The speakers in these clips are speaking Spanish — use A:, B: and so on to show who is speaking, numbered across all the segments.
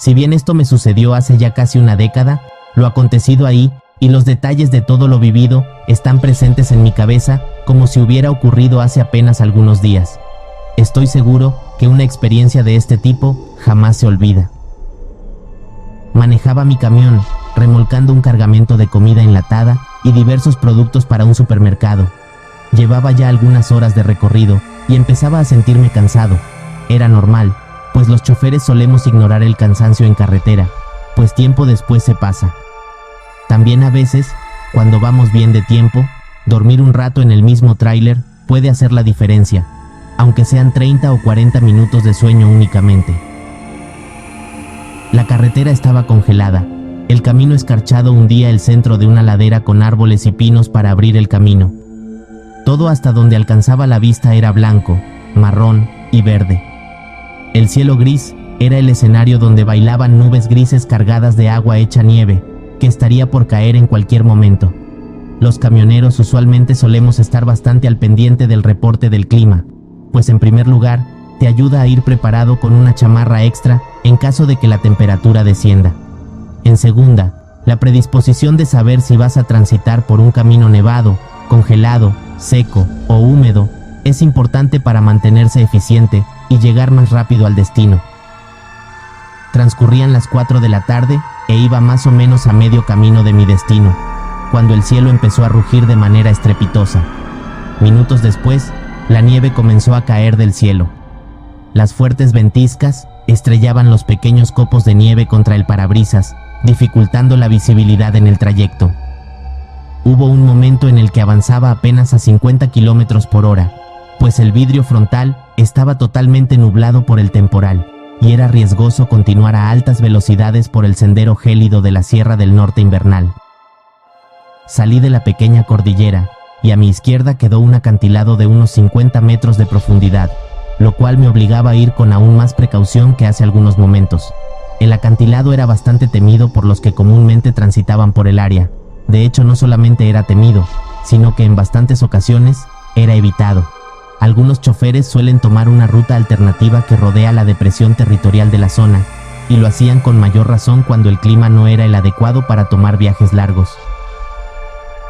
A: Si bien esto me sucedió hace ya casi una década, lo acontecido ahí y los detalles de todo lo vivido están presentes en mi cabeza como si hubiera ocurrido hace apenas algunos días. Estoy seguro que una experiencia de este tipo jamás se olvida. Manejaba mi camión, remolcando un cargamento de comida enlatada y diversos productos para un supermercado. Llevaba ya algunas horas de recorrido y empezaba a sentirme cansado. Era normal, pues los choferes solemos ignorar el cansancio en carretera, pues tiempo después se pasa. También a veces, cuando vamos bien de tiempo, dormir un rato en el mismo tráiler puede hacer la diferencia, aunque sean 30 o 40 minutos de sueño únicamente. La carretera estaba congelada, el camino escarchado hundía el centro de una ladera con árboles y pinos para abrir el camino. Todo hasta donde alcanzaba la vista era blanco, marrón y verde. El cielo gris era el escenario donde bailaban nubes grises cargadas de agua hecha nieve, que estaría por caer en cualquier momento. Los camioneros usualmente solemos estar bastante al pendiente del reporte del clima, pues en primer lugar, te ayuda a ir preparado con una chamarra extra en caso de que la temperatura descienda. En segunda, la predisposición de saber si vas a transitar por un camino nevado, congelado, seco o húmedo es importante para mantenerse eficiente y llegar más rápido al destino. Transcurrían las 4 de la tarde e iba más o menos a medio camino de mi destino, cuando el cielo empezó a rugir de manera estrepitosa. Minutos después, la nieve comenzó a caer del cielo. Las fuertes ventiscas estrellaban los pequeños copos de nieve contra el parabrisas, dificultando la visibilidad en el trayecto. Hubo un momento en el que avanzaba apenas a 50 kilómetros por hora, pues el vidrio frontal estaba totalmente nublado por el temporal, y era riesgoso continuar a altas velocidades por el sendero gélido de la Sierra del Norte invernal. Salí de la pequeña cordillera, y a mi izquierda quedó un acantilado de unos 50 metros de profundidad, lo cual me obligaba a ir con aún más precaución que hace algunos momentos. El acantilado era bastante temido por los que comúnmente transitaban por el área. De hecho, no solamente era temido, sino que en bastantes ocasiones era evitado. Algunos choferes suelen tomar una ruta alternativa que rodea la depresión territorial de la zona, y lo hacían con mayor razón cuando el clima no era el adecuado para tomar viajes largos.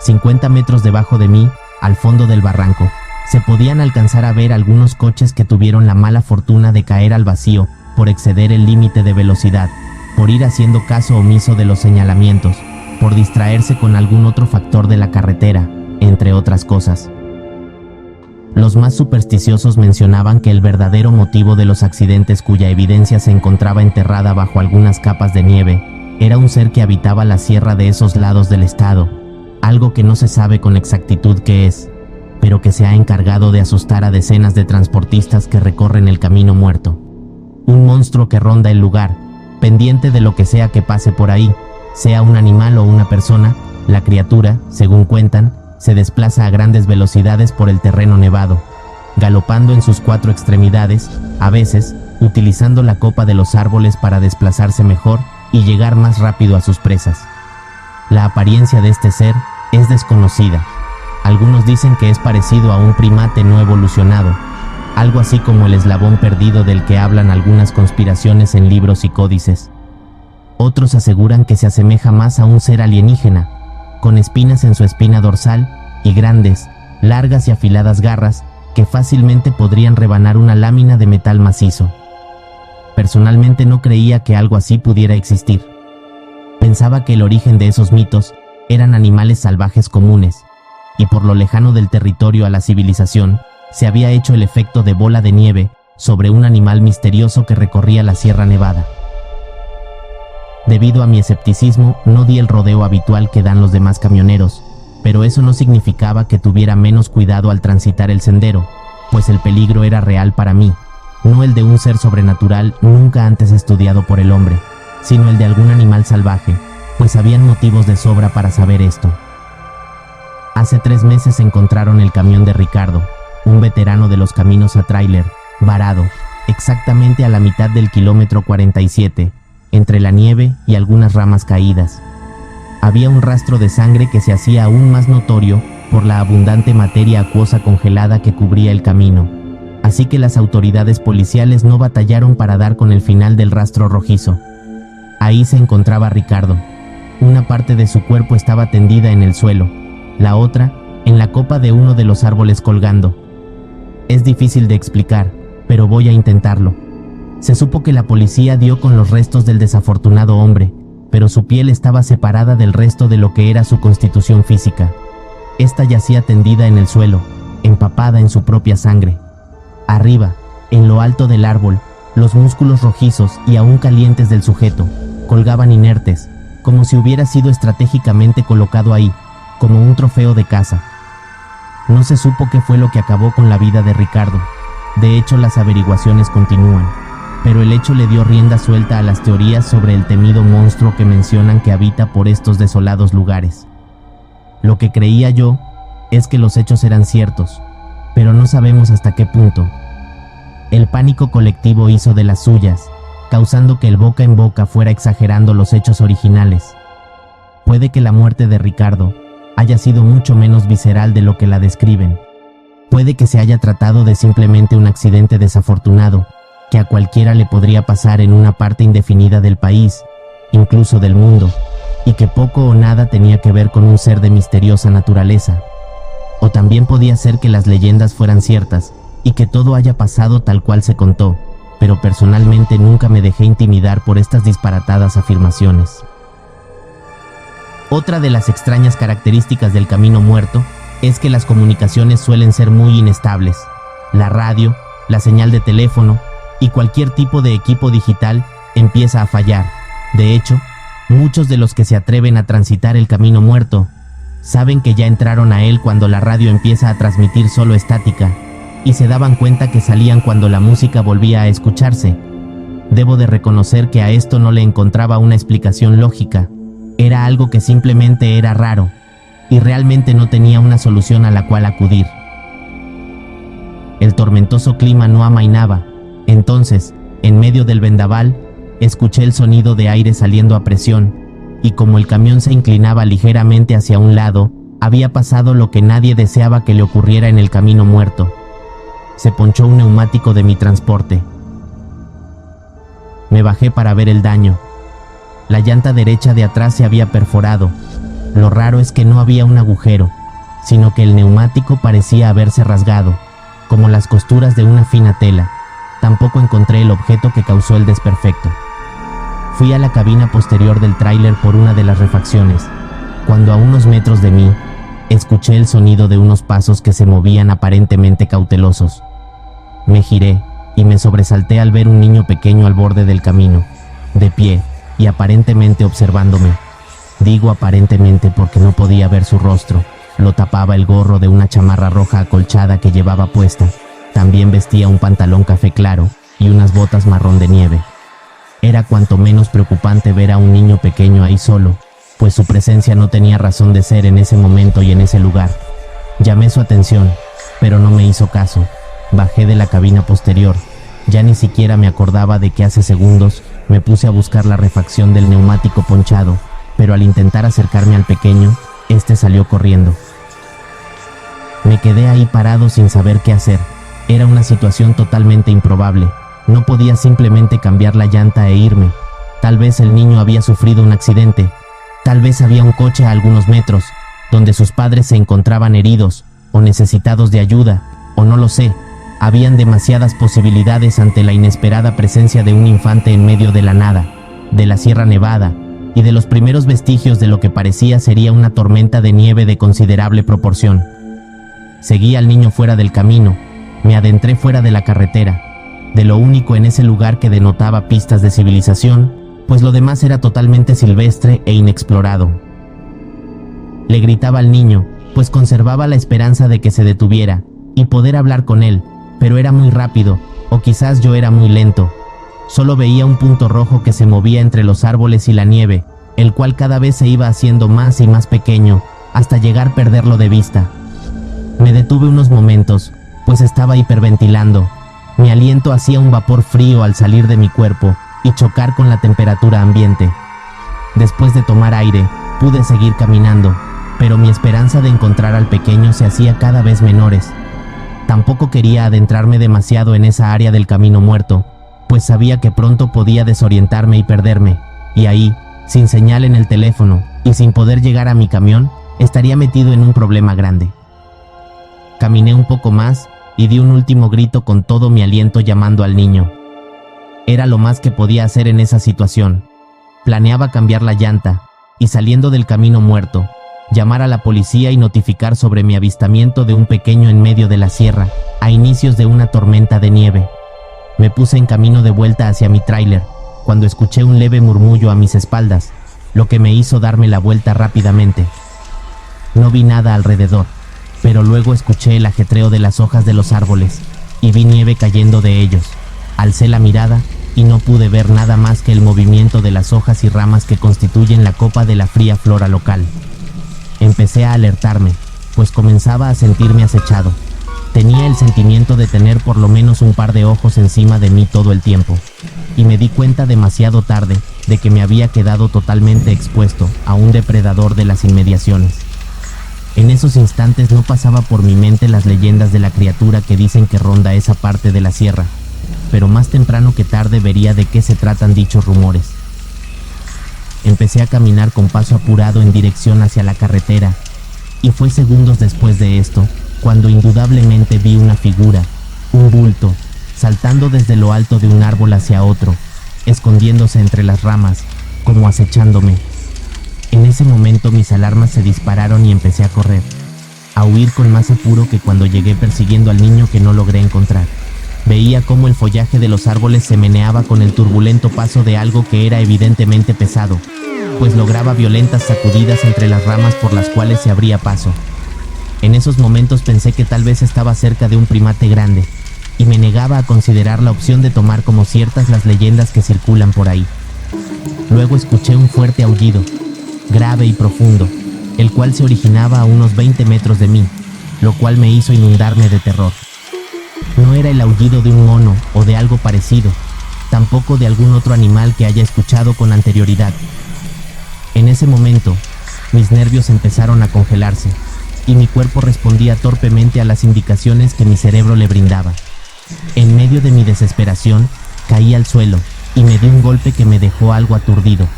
A: 50 metros debajo de mí, al fondo del barranco, se podían alcanzar a ver algunos coches que tuvieron la mala fortuna de caer al vacío por exceder el límite de velocidad, por ir haciendo caso omiso de los señalamientos, por distraerse con algún otro factor de la carretera, entre otras cosas. Los más supersticiosos mencionaban que el verdadero motivo de los accidentes, cuya evidencia se encontraba enterrada bajo algunas capas de nieve, era un ser que habitaba la sierra de esos lados del estado, algo que no se sabe con exactitud qué es, pero que se ha encargado de asustar a decenas de transportistas que recorren el camino muerto. Un monstruo que ronda el lugar, pendiente de lo que sea que pase por ahí, sea un animal o una persona. La criatura, según cuentan, se desplaza a grandes velocidades por el terreno nevado, galopando en sus 4 extremidades, a veces utilizando la copa de los árboles para desplazarse mejor y llegar más rápido a sus presas. La apariencia de este ser es desconocida. Algunos dicen que es parecido a un primate no evolucionado, algo así como el eslabón perdido del que hablan algunas conspiraciones en libros y códices. Otros aseguran que se asemeja más a un ser alienígena, con espinas en su espina dorsal y grandes, largas y afiladas garras que fácilmente podrían rebanar una lámina de metal macizo. Personalmente no creía que algo así pudiera existir. Pensaba que el origen de esos mitos eran animales salvajes comunes, y por lo lejano del territorio a la civilización, se había hecho el efecto de bola de nieve sobre un animal misterioso que recorría la Sierra Nevada. Debido a mi escepticismo, no di el rodeo habitual que dan los demás camioneros, pero eso no significaba que tuviera menos cuidado al transitar el sendero, pues el peligro era real para mí, no el de un ser sobrenatural nunca antes estudiado por el hombre, sino el de algún animal salvaje, pues habían motivos de sobra para saber esto. Hace 3 meses encontraron el camión de Ricardo, un veterano de los caminos a tráiler, varado, exactamente a la mitad del kilómetro 47, entre la nieve y algunas ramas caídas. Había un rastro de sangre que se hacía aún más notorio por la abundante materia acuosa congelada que cubría el camino, así que las autoridades policiales no batallaron para dar con el final del rastro rojizo. Ahí se encontraba Ricardo. Una parte de su cuerpo estaba tendida en el suelo, la otra en la copa de uno de los árboles colgando. Es difícil de explicar, pero voy a intentarlo. Se supo que la policía dio con los restos del desafortunado hombre, pero su piel estaba separada del resto de lo que era su constitución física. Esta yacía tendida en el suelo, empapada en su propia sangre. Arriba, en lo alto del árbol, los músculos rojizos y aún calientes del sujeto colgaban inertes, como si hubiera sido estratégicamente colocado ahí, como un trofeo de caza. No se supo qué fue lo que acabó con la vida de Ricardo. De hecho, las averiguaciones continúan, pero el hecho le dio rienda suelta a las teorías sobre el temido monstruo que mencionan que habita por estos desolados lugares. Lo que creía yo es que los hechos eran ciertos, pero no sabemos hasta qué punto. El pánico colectivo hizo de las suyas, causando que el boca en boca fuera exagerando los hechos originales. Puede que la muerte de Ricardo haya sido mucho menos visceral de lo que la describen. Puede que se haya tratado de simplemente un accidente desafortunado, que a cualquiera le podría pasar en una parte indefinida del país, incluso del mundo, y que poco o nada tenía que ver con un ser de misteriosa naturaleza. O también podía ser que las leyendas fueran ciertas, y que todo haya pasado tal cual se contó, pero personalmente nunca me dejé intimidar por estas disparatadas afirmaciones. Otra de las extrañas características del Camino Muerto es que las comunicaciones suelen ser muy inestables. La radio, la señal de teléfono y cualquier tipo de equipo digital empieza a fallar. De hecho, muchos de los que se atreven a transitar el Camino Muerto saben que ya entraron a él cuando la radio empieza a transmitir solo estática, y se daban cuenta que salían cuando la música volvía a escucharse. Debo de reconocer que a esto no le encontraba una explicación lógica. Era algo que simplemente era raro, y realmente no tenía una solución a la cual acudir. El tormentoso clima no amainaba. Entonces, en medio del vendaval, escuché el sonido de aire saliendo a presión, y como el camión se inclinaba ligeramente hacia un lado, había pasado lo que nadie deseaba que le ocurriera en el Camino Muerto. Se ponchó un neumático de mi transporte. Me bajé para ver el daño. La llanta derecha de atrás se había perforado. Lo raro es que no había un agujero, sino que el neumático parecía haberse rasgado, como las costuras de una fina tela. Tampoco encontré el objeto que causó el desperfecto. Fui a la cabina posterior del tráiler por una de las refacciones. Cuando a unos metros de mí, escuché el sonido de unos pasos que se movían aparentemente cautelosos. Me giré y me sobresalté al ver un niño pequeño al borde del camino, de pie y aparentemente observándome. Digo aparentemente porque no podía ver su rostro. Lo tapaba el gorro de una chamarra roja acolchada que llevaba puesta. También vestía un pantalón café claro y unas botas marrón de nieve. Era cuanto menos preocupante ver a un niño pequeño ahí solo, pues su presencia no tenía razón de ser en ese momento y en ese lugar. Llamé su atención, pero no me hizo caso. Bajé de la cabina posterior. Ya ni siquiera me acordaba de que hace segundos me puse a buscar la refacción del neumático ponchado, pero al intentar acercarme al pequeño, este salió corriendo. Me quedé ahí parado sin saber qué hacer. Era una situación totalmente improbable. No podía simplemente cambiar la llanta e irme. Tal vez el niño había sufrido un accidente. Tal vez había un coche a algunos metros, donde sus padres se encontraban heridos, o necesitados de ayuda, o no lo sé. Habían demasiadas posibilidades ante la inesperada presencia de un infante en medio de la nada, de la Sierra Nevada, y de los primeros vestigios de lo que parecía sería una tormenta de nieve de considerable proporción. Seguí al niño fuera del camino. Me adentré fuera de la carretera, de lo único en ese lugar que denotaba pistas de civilización, pues lo demás era totalmente silvestre e inexplorado. Le gritaba al niño, pues conservaba la esperanza de que se detuviera y poder hablar con él, pero era muy rápido, o quizás yo era muy lento. Solo veía un punto rojo que se movía entre los árboles y la nieve, el cual cada vez se iba haciendo más y más pequeño, hasta llegar a perderlo de vista. Me detuve unos momentos, pues estaba hiperventilando. Mi aliento hacía un vapor frío al salir de mi cuerpo y chocar con la temperatura ambiente. Después de tomar aire, pude seguir caminando, pero mi esperanza de encontrar al pequeño se hacía cada vez menores. Tampoco quería adentrarme demasiado en esa área del Camino Muerto, pues sabía que pronto podía desorientarme y perderme. y ahí, sin señal en el teléfono y sin poder llegar a mi camión, estaría metido en un problema grande. Caminé un poco más y di un último grito con todo mi aliento llamando al niño. Era lo más que podía hacer en esa situación. Planeaba cambiar la llanta y, saliendo del camino muerto, llamar a la policía y notificar sobre mi avistamiento de un pequeño en medio de la sierra, a inicios de una tormenta de nieve. Me puse en camino de vuelta hacia mi tráiler, cuando escuché un leve murmullo a mis espaldas, lo que me hizo darme la vuelta rápidamente. No vi nada alrededor, pero luego escuché el ajetreo de las hojas de los árboles, y vi nieve cayendo de ellos. Alcé la mirada y no pude ver nada más que el movimiento de las hojas y ramas que constituyen la copa de la fría flora local. Empecé a alertarme, pues comenzaba a sentirme acechado. Tenía el sentimiento de tener por lo menos un par de ojos encima de mí todo el tiempo, y me di cuenta demasiado tarde de que me había quedado totalmente expuesto a un depredador de las inmediaciones. En esos instantes no pasaba por mi mente las leyendas de la criatura que dicen que ronda esa parte de la sierra, pero más temprano que tarde vería de qué se tratan dichos rumores. Empecé a caminar con paso apurado en dirección hacia la carretera, y fue segundos después de esto, cuando indudablemente vi una figura, un bulto, saltando desde lo alto de un árbol hacia otro, escondiéndose entre las ramas, como acechándome. En ese momento mis alarmas se dispararon y empecé a correr, a huir con más apuro que cuando llegué persiguiendo al niño que no logré encontrar. Veía cómo el follaje de los árboles se meneaba con el turbulento paso de algo que era evidentemente pesado, pues lograba violentas sacudidas entre las ramas por las cuales se abría paso. En esos momentos pensé que tal vez estaba cerca de un primate grande, y me negaba a considerar la opción de tomar como ciertas las leyendas que circulan por ahí. Luego escuché un fuerte aullido, grave y profundo, el cual se originaba a unos 20 metros de mí, lo cual me hizo inundarme de terror. No era el aullido de un mono o de algo parecido, tampoco de algún otro animal que haya escuchado con anterioridad. En ese momento, mis nervios empezaron a congelarse, y mi cuerpo respondía torpemente a las indicaciones que mi cerebro le brindaba. En medio de mi desesperación, caí al suelo, y me di un golpe que me dejó algo aturdido,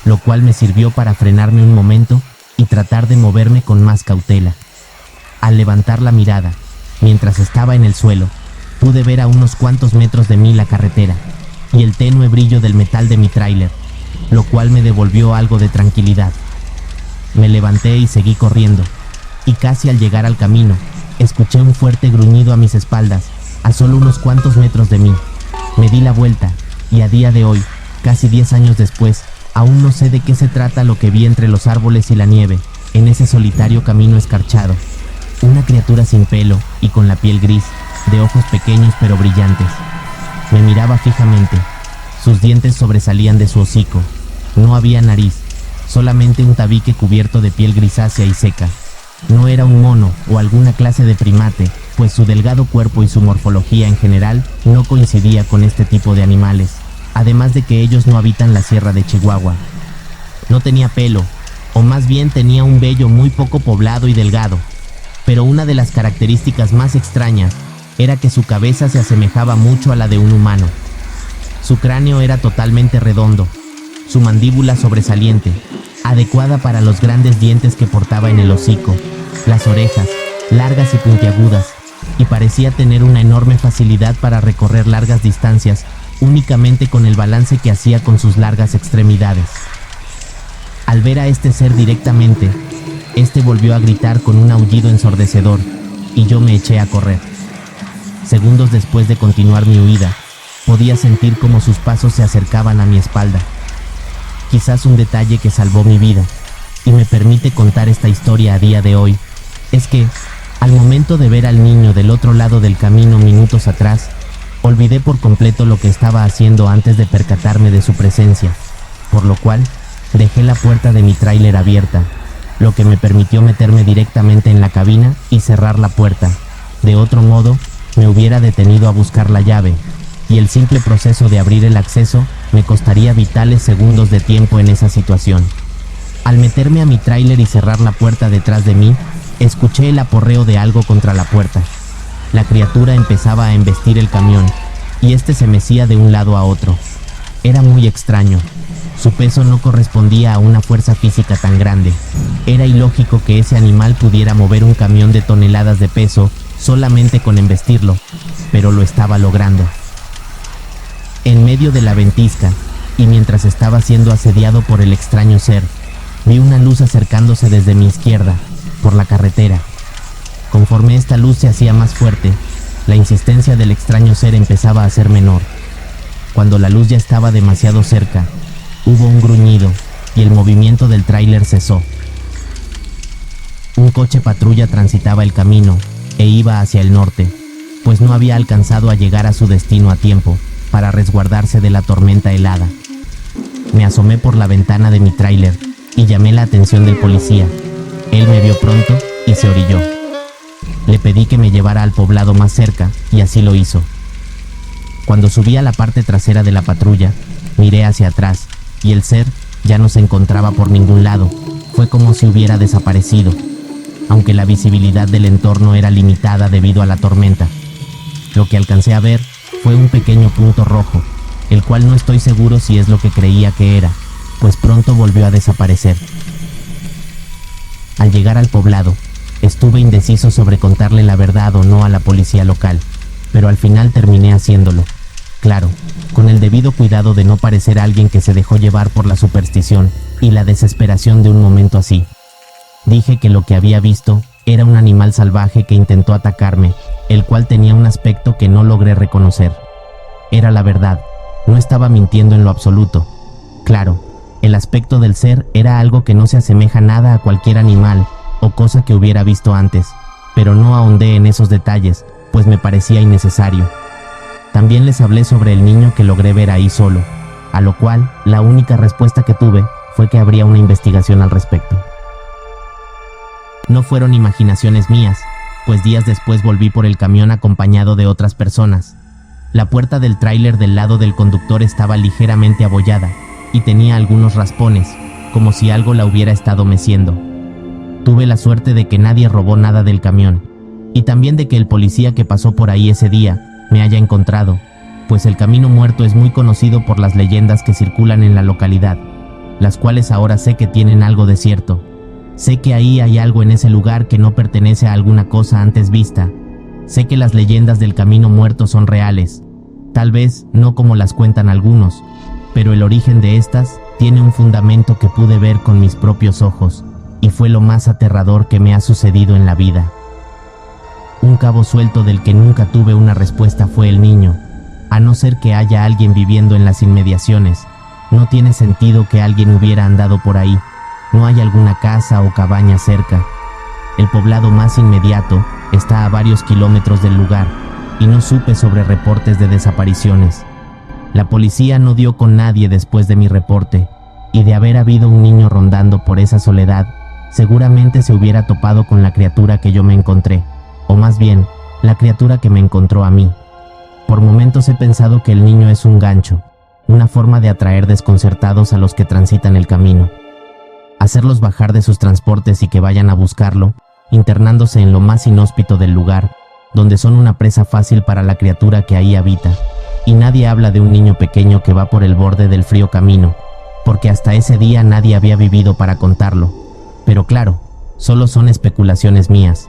A: lo cual me sirvió para frenarme un momento y tratar de moverme con más cautela. Al levantar la mirada, mientras estaba en el suelo, pude ver a unos cuantos metros de mí la carretera y el tenue brillo del metal de mi tráiler, lo cual me devolvió algo de tranquilidad. Me levanté y seguí corriendo, y casi al llegar al camino, escuché un fuerte gruñido a mis espaldas, a solo unos cuantos metros de mí. Me di la vuelta, y a día de hoy, casi 10 años después, aún no sé de qué se trata lo que vi entre los árboles y la nieve, en ese solitario camino escarchado. Una criatura sin pelo y con la piel gris, de ojos pequeños pero brillantes. Me miraba fijamente. Sus dientes sobresalían de su hocico. No había nariz, solamente un tabique cubierto de piel grisácea y seca. No era un mono o alguna clase de primate, pues su delgado cuerpo y su morfología en general no coincidía con este tipo de animales, además de que ellos no habitan la sierra de Chihuahua. No tenía pelo, o más bien tenía un vello muy poco poblado y delgado, pero una de las características más extrañas era que su cabeza se asemejaba mucho a la de un humano. Su cráneo era totalmente redondo, su mandíbula sobresaliente, adecuada para los grandes dientes que portaba en el hocico, las orejas, largas y puntiagudas, y parecía tener una enorme facilidad para recorrer largas distancias, únicamente con el balance que hacía con sus largas extremidades. Al ver a este ser directamente, este volvió a gritar con un aullido ensordecedor, y yo me eché a correr. Segundos después de continuar mi huida, podía sentir cómo sus pasos se acercaban a mi espalda. Quizás un detalle que salvó mi vida, y me permite contar esta historia a día de hoy, es que, al momento de ver al niño del otro lado del camino minutos atrás, olvidé por completo lo que estaba haciendo antes de percatarme de su presencia, por lo cual dejé la puerta de mi tráiler abierta, lo que me permitió meterme directamente en la cabina y cerrar la puerta. De otro modo, me hubiera detenido a buscar la llave, y el simple proceso de abrir el acceso me costaría vitales segundos de tiempo en esa situación. Al meterme a mi tráiler y cerrar la puerta detrás de mí, escuché el aporreo de algo contra la puerta. La criatura empezaba a embestir el camión, y este se mecía de un lado a otro. Era muy extraño. Su peso no correspondía a una fuerza física tan grande. Era ilógico que ese animal pudiera mover un camión de toneladas de peso solamente con embestirlo, pero lo estaba logrando. En medio de la ventisca, y mientras estaba siendo asediado por el extraño ser, vi una luz acercándose desde mi izquierda, por la carretera. Conforme esta luz se hacía más fuerte, la insistencia del extraño ser empezaba a ser menor. Cuando la luz ya estaba demasiado cerca, hubo un gruñido y el movimiento del tráiler cesó. Un coche patrulla transitaba el camino e iba hacia el norte, pues no había alcanzado a llegar a su destino a tiempo para resguardarse de la tormenta helada. Me asomé por la ventana de mi tráiler y llamé la atención del policía. Él me vio pronto y se orilló. Le pedí que me llevara al poblado más cerca y así lo hizo. Cuando subí a la parte trasera de la patrulla, miré hacia atrás y el ser ya no se encontraba por ningún lado. Fue como si hubiera desaparecido, aunque la visibilidad del entorno era limitada debido a la tormenta. Lo que alcancé a ver fue un pequeño punto rojo, el cual no estoy seguro si es lo que creía que era, pues pronto volvió a desaparecer. Al llegar al poblado, estuve indeciso sobre contarle la verdad o no a la policía local, pero al final terminé haciéndolo. Claro, con el debido cuidado de no parecer alguien que se dejó llevar por la superstición y la desesperación de un momento así. Dije que lo que había visto era un animal salvaje que intentó atacarme, el cual tenía un aspecto que no logré reconocer. Era la verdad, no estaba mintiendo en lo absoluto. Claro, el aspecto del ser era algo que no se asemeja nada a cualquier animal o cosa que hubiera visto antes, pero no ahondé en esos detalles, pues me parecía innecesario. También les hablé sobre el niño que logré ver ahí solo, a lo cual la única respuesta que tuve fue que habría una investigación al respecto. No fueron imaginaciones mías, pues días después volví por el camión acompañado de otras personas. La puerta del tráiler del lado del conductor estaba ligeramente abollada y tenía algunos raspones, como si algo la hubiera estado meciendo. Tuve la suerte de que nadie robó nada del camión, y también de que el policía que pasó por ahí ese día me haya encontrado, pues el Camino Muerto es muy conocido por las leyendas que circulan en la localidad, las cuales ahora sé que tienen algo de cierto. Sé que ahí hay algo en ese lugar que no pertenece a alguna cosa antes vista. Sé que las leyendas del Camino Muerto son reales, tal vez no como las cuentan algunos, pero el origen de estas tiene un fundamento que pude ver con mis propios ojos, y fue lo más aterrador que me ha sucedido en la vida. Un cabo suelto del que nunca tuve una respuesta fue el niño. A no ser que haya alguien viviendo en las inmediaciones, no tiene sentido que alguien hubiera andado por ahí. No hay alguna casa o cabaña cerca. El poblado más inmediato está a varios kilómetros del lugar, y no supe sobre reportes de desapariciones. La policía no dio con nadie después de mi reporte, y de haber habido un niño rondando por esa soledad, seguramente se hubiera topado con la criatura que yo me encontré, o más bien, la criatura que me encontró a mí. Por momentos he pensado que el niño es un gancho, una forma de atraer desconcertados a los que transitan el camino. Hacerlos bajar de sus transportes y que vayan a buscarlo, internándose en lo más inhóspito del lugar, donde son una presa fácil para la criatura que ahí habita. Y nadie habla de un niño pequeño que va por el borde del frío camino, porque hasta ese día nadie había vivido para contarlo. Pero claro, solo son especulaciones mías.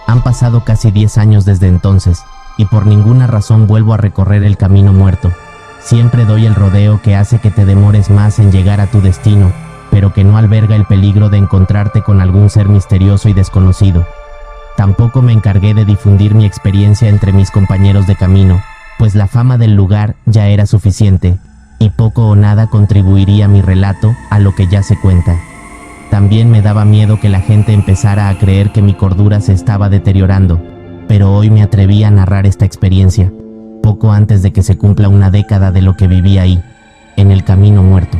A: Han pasado casi 10 años desde entonces, y por ninguna razón vuelvo a recorrer el Camino Muerto. Siempre doy el rodeo que hace que te demores más en llegar a tu destino, pero que no alberga el peligro de encontrarte con algún ser misterioso y desconocido. Tampoco me encargué de difundir mi experiencia entre mis compañeros de camino, pues la fama del lugar ya era suficiente, y poco o nada contribuiría mi relato a lo que ya se cuenta. También me daba miedo que la gente empezara a creer que mi cordura se estaba deteriorando, pero hoy me atreví a narrar esta experiencia, poco antes de que se cumpla una década de lo que viví ahí, en el Camino Muerto.